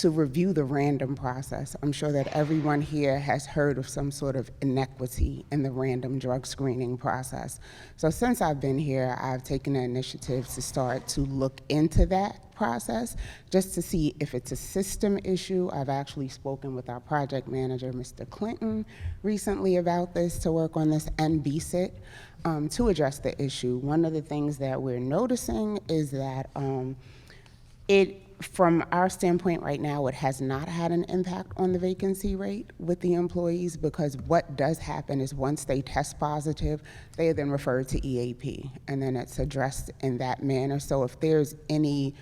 Speaker 13: review the random process. I'm sure that everyone here has heard of some sort of inequity in the random drug screening process. So since I've been here, I've taken the initiative to start to look into that process just to see if it's a system issue. I've actually spoken with our project manager, Mr. Clinton, recently about this to work on this and BSIT to address the issue. One of the things that we're noticing is that from our standpoint right now, it has not had an impact on the vacancy rate with the employees, because what does happen is once they test positive, they are then referred to EAP, and then it's addressed in that manner. So if there's any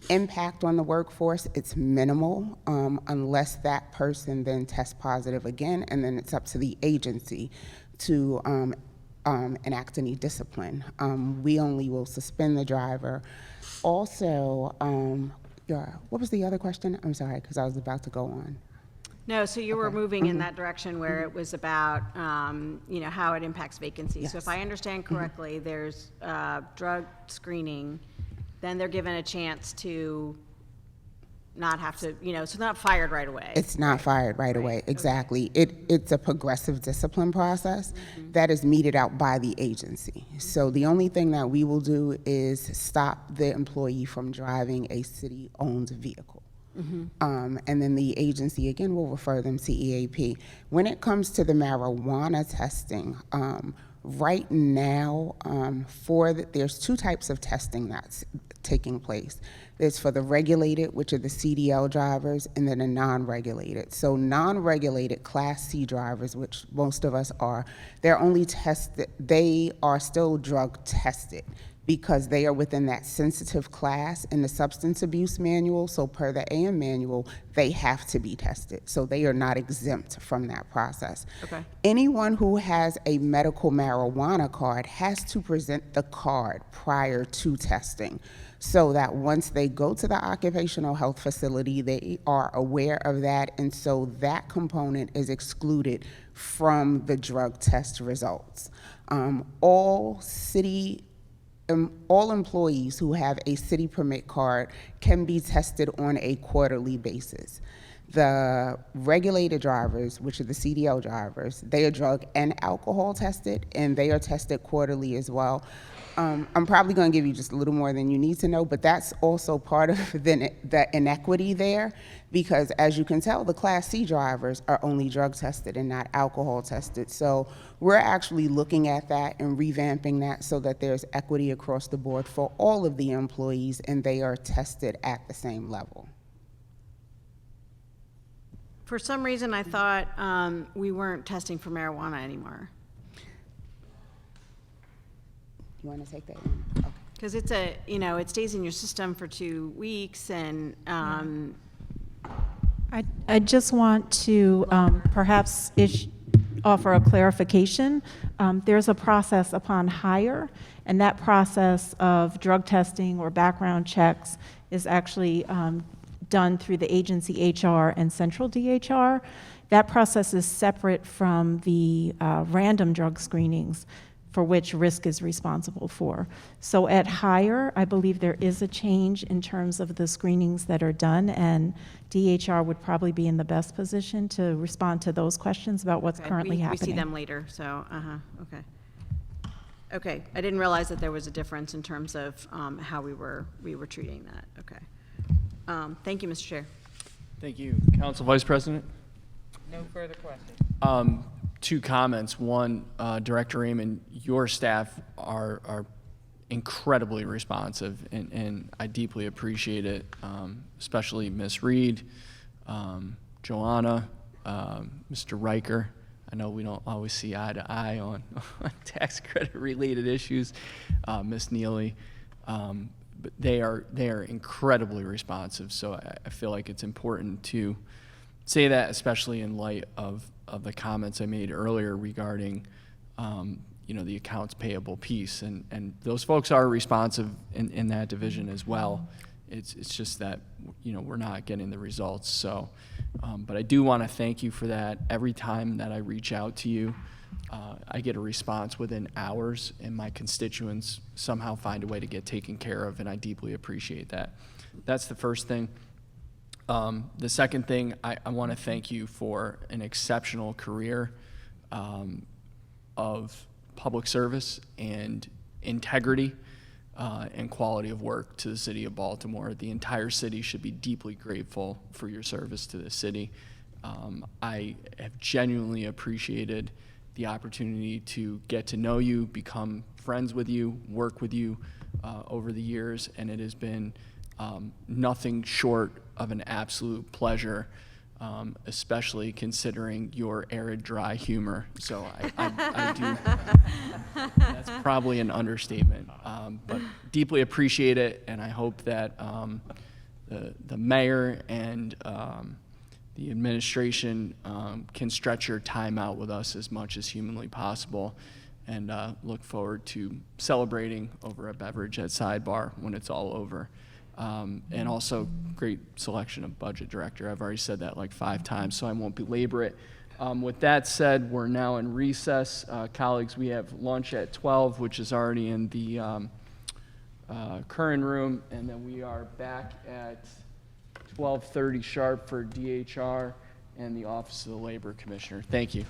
Speaker 13: impact on the workforce, it's minimal, unless that person then tests positive again, and then it's up to the agency to enact any discipline. We only will suspend the driver. Also, what was the other question? I'm sorry, because I was about to go on.
Speaker 6: No, so you were moving in that direction where it was about, how it impacts vacancies.
Speaker 13: Yes.
Speaker 6: So if I understand correctly, there's drug screening, then they're given a chance to not have to, so it's not fired right away.
Speaker 13: It's not fired right away, exactly. It's a progressive discipline process that is meted out by the agency. So the only thing that we will do is stop the employee from driving a city-owned vehicle. And then the agency, again, will refer them to EAP. When it comes to the marijuana testing, Right now, there's two types of testing that's taking place. There's for the regulated, which are the CDL drivers, and then the non-regulated. So non-regulated Class C drivers, which most of us are, they're only tested, they are still drug tested because they are within that sensitive class in the substance abuse manual. So per the AM manual, they have to be tested. So they are not exempt from that process.
Speaker 6: Okay.
Speaker 13: Anyone who has a medical marijuana card has to present the card prior to testing, so that once they go to the occupational health facility, they are aware of that, and so that component is excluded from the drug test results. All employees who have a city permit card can be tested on a quarterly basis. The regulated drivers, which are the CDL drivers, they are drug and alcohol tested, and they are tested quarterly as well. I'm probably going to give you just a little more than you need to know, but that's also part of the inequity there, because as you can tell, the Class C drivers are only drug tested and not alcohol tested. So we're actually looking at that and revamping that so that there's equity across the board for all of the employees, and they are tested at the same level.
Speaker 6: For some reason, I thought we weren't testing for marijuana anymore.
Speaker 13: You want to take that one? Okay.
Speaker 6: Because it's it stays in your system for 2 weeks, and
Speaker 9: I just want to perhaps offer a clarification. There's a process upon hire, and that process of drug testing or background checks is actually done through the agency HR and central DHR. That process is separate from the random drug screenings for which risk is responsible for. So at hire, I believe there is a change in terms of the screenings that are done, and DHR would probably be in the best position to respond to those questions about what's currently happening.
Speaker 6: We see them later, so, okay. Okay, I didn't realize that there was a difference in terms of how we were treating that, okay. Thank you, Mr. Chair.
Speaker 1: Thank you. Council Vice President?
Speaker 8: No further questions.
Speaker 1: 2 comments. One, Director Raymond, your staff are incredibly responsive, and I deeply appreciate it, especially Ms. Reed, Joanna, Mr. Riker. I know we don't always see eye to eye on tax credit related issues, Ms. Neely, but they are incredibly responsive. So I feel like it's important to say that, especially in light of the comments I made earlier regarding, the accounts payable piece, and those folks are responsive in that division as well. It's just that, we're not getting the results. So, but I do want to thank you for that. Every time that I reach out to you, I get a response within hours, and my constituents somehow find a way to get taken care of, and I deeply appreciate that. That's the first thing. The second thing, I want to thank you for an exceptional career of public service and integrity and quality of work to the city of Baltimore. The entire city should be deeply grateful for your service to the city. I have genuinely appreciated the opportunity to get to know you, become friends with you, work with you over the years, and it has been nothing short of an absolute pleasure, especially considering your arid, dry humor. So I do, that's probably an understatement, but deeply appreciate it, and I hope that the mayor and the administration can stretch your time out with us as much as humanly possible, and look forward to celebrating over a beverage at Sidebar when it's all over. And also great selection of budget director. I've already said that like 5 times, so I won't belabor it. With that said, we're now in recess. Colleagues, we have lunch at 12, which is already in the current room, and then we are back at 12:30 sharp for DHR and the Office of the Labor Commissioner. Thank you.